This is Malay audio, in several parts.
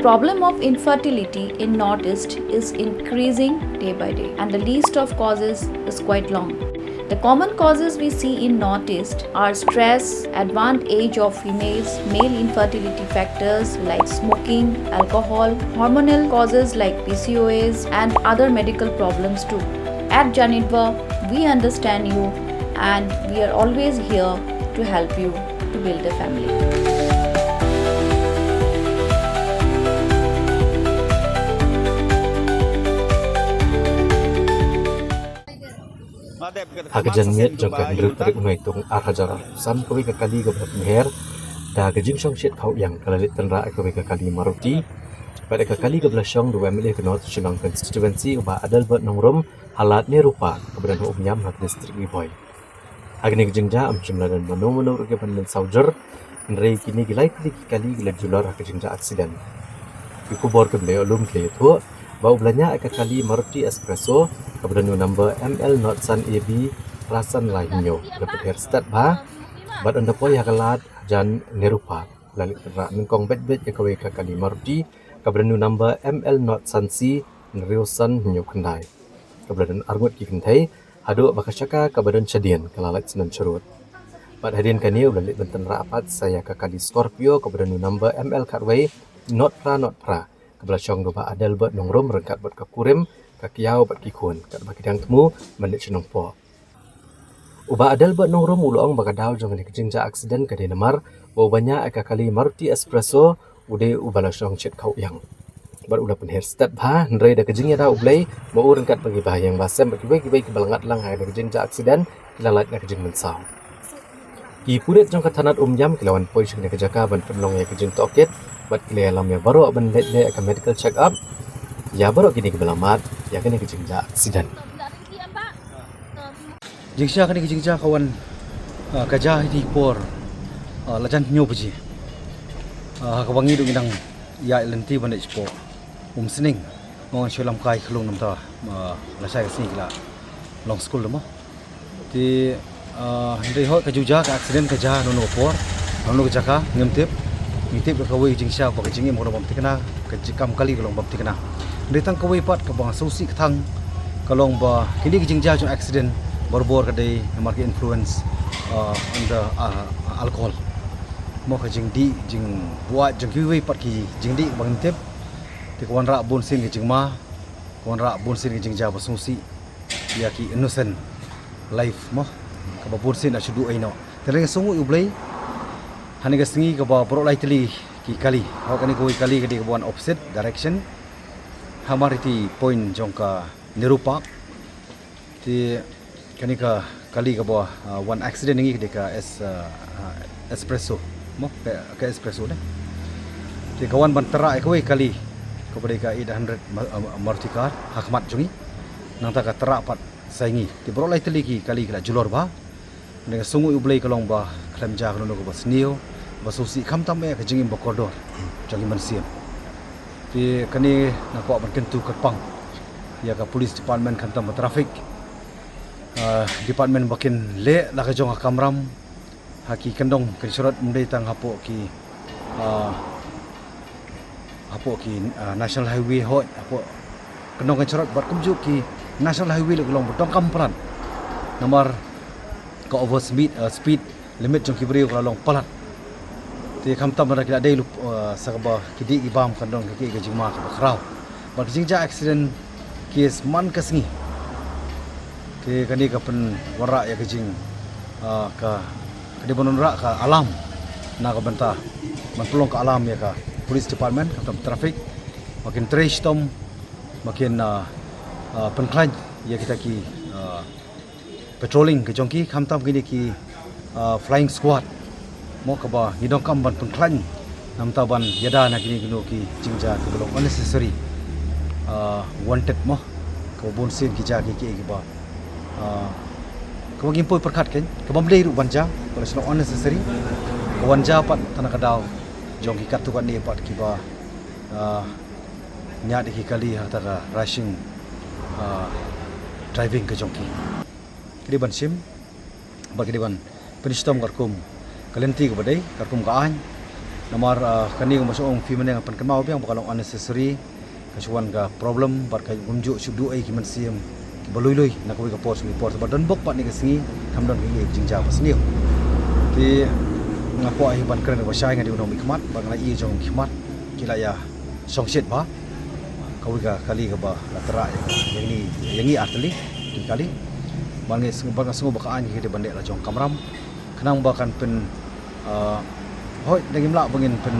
problem of infertility in Northeast is increasing day by day, and the list of causes is quite long. The common causes we see in Northeast are stress, advanced age of females, male infertility factors like smoking, alcohol, hormonal causes like PCOS, and other medical problems too. At Janitva, we understand you and we are always here to help you to build a family. Hagajan miat jangka ndruk tarik unai tung arhajar san kawi kakali ke berpenher da gajing song shit kau yang kalalit tenra kawi kakali maruti pada kakali ke belasong dua milih ke North Shillong constituency uba adal buat nongrom halat ni rupa keberan umnyam hak distrik Iboy. Agni gajing ja am jumlah dan mano rugi pandan saujer nrei kini gilai kali gila jular hak gajing ja aksiden. Iku bor ke beliau lum ke itu bau belanya kakali maruti espresso keberan number ML Not Sun AB rasan lainnya dapat hairstyle ba bad anda poi hakalat jan nerupa lalit ra nengkong bet kawe kakali maruti keberan number ML Not Sun C neriusan nyo kendai keberan arngut ki kentai hadu bakasaka keberan cedian kalalat senan cerut bad hadian kani lalit benten rapat saya kakali Scorpio keberan number ML Carway not pra kebelasong doba adal buat nongrom rengkat buat kakurim kakiau buat kikun kat bagi dang temu menit senong po uba adal buat nongrom uluang bakadau jong ni kejing ja aksiden ka dinamar bau banyak kali Maruti Espresso ude ubalasong chet kau yang bar udah pun hairstyle ba nrei da kejing ya da ublai mau rengkat bagi bahayang basem bagi bagi kebalangat lang hai da kejing ja aksiden kilalat na kejing mensau ki puret jong katanat umyam kilawan poi sing ka jaka ban penlong ya kejing toket bat kile alam ya baru ban let le ka medical check up ya baru kini kebelamat ya kini kejing ja aksiden jingsa kani jingsa kawan kaja di por lajan nyo buji kawangi du indang ya lenti ban expo sening ngon sholam kai khlung namta lasai sini kala long school mo ti ndai ho ka juja ka accident kaja no por no ka jaka ngemtip mitip ka kawai jingsa ba ka jingim mo bam tikna ka jikam kali kalong bam tikna ndai tang kawai pat ka bang sosi thang kalong ba kini jingja jo accident bor kadai market influence on the alcohol mo ka jing di jing buat jing kiwi pat ki jing di bang tip ti kawan ra bon sin ki jing ma kawan ra bon sin ki jing ja basungsi ya ki innocent life mo ka ba bon sin ashudu ai no tereng sungu ublai hani ga singi ka ba pro lightly ki kali ho kani koi kali ka di ka buan opposite direction hamariti point jongka nirupak ti kani ka kali ka ba one accident ngi ka espresso mo ka espresso ne ti kawan bantara ai koi kali ka pada ka 800 martikar hakmat jungi nang ta ka tera pat saingi ti bro lai teli ki kali ka julor ba ne sungu ublai kalong ba klam ja kono ko ba snio ba sosi kham tam ya ka jingim ba koridor jangi mansiam ti kani na ko ban kentu ka pang ya ka police department kan tam traffic department bakin le la ka jong kamram haki kendong ke surat mendai tang hapo ki national highway ho hapo kendong ke surat bat kumju ki national highway le golong botong kampran nomor ka over speed limit jong ki beri golong palat ti kham tam ra ki dai lu sakaba kidi ibam kendong ki ke jingma ka khrau bat jingja accident kes man kasngi ke kani ka pen wara ya kejing ka di bononra ka alam na ka banta man pelong ka alam ya ka police department ka traffic makin trace tom makin penklan ya kita ki patrolling ke jongki kham tam kini ki flying squad mo ka ba hidong kam ban penklan nam ta ban yada na kini kino ki jingja ke belong unnecessary wanted mo ka bon sin ki ja ki ba kawagin po perkat ken kabamlay ru banja kalau sino unnecessary wanja pat tanah kadau jong kikat tu kan ni pat kiba nya di kali hatara rushing driving ke jongki kediban sim bagi deban penistom karkum kalenti ke badai karkum kaan Namar kani ko masuk ong fi man yang pan kan mau piang bakalong unnecessary kasuan ka problem bar ka gumju subdu ai ki man siam ki balui na ko ka pos mi pos ba don bok pat ni ka singi tham don ni jingja pas ni ki ngapo ai ban kren ko sai ngadi unom ikmat bang la i jong ikmat kila ya song set ba ka kali ka ba latera yang ni arteli kali bangi sengu baka ani ke bandek la jong kamram kenang bakan pen hoi daging mla bangin pen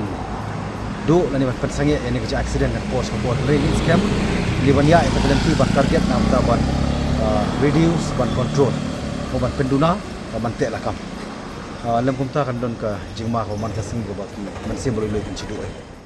do lani pen sange ini kerja accident kan pos rain scam liban ya eta berhenti ban target nam ta ban reduce ban control mo ban penduna ban tek la kam lem kumta kan don ka jingma ko man ka sing ko ba man sim boleh kan cidu ai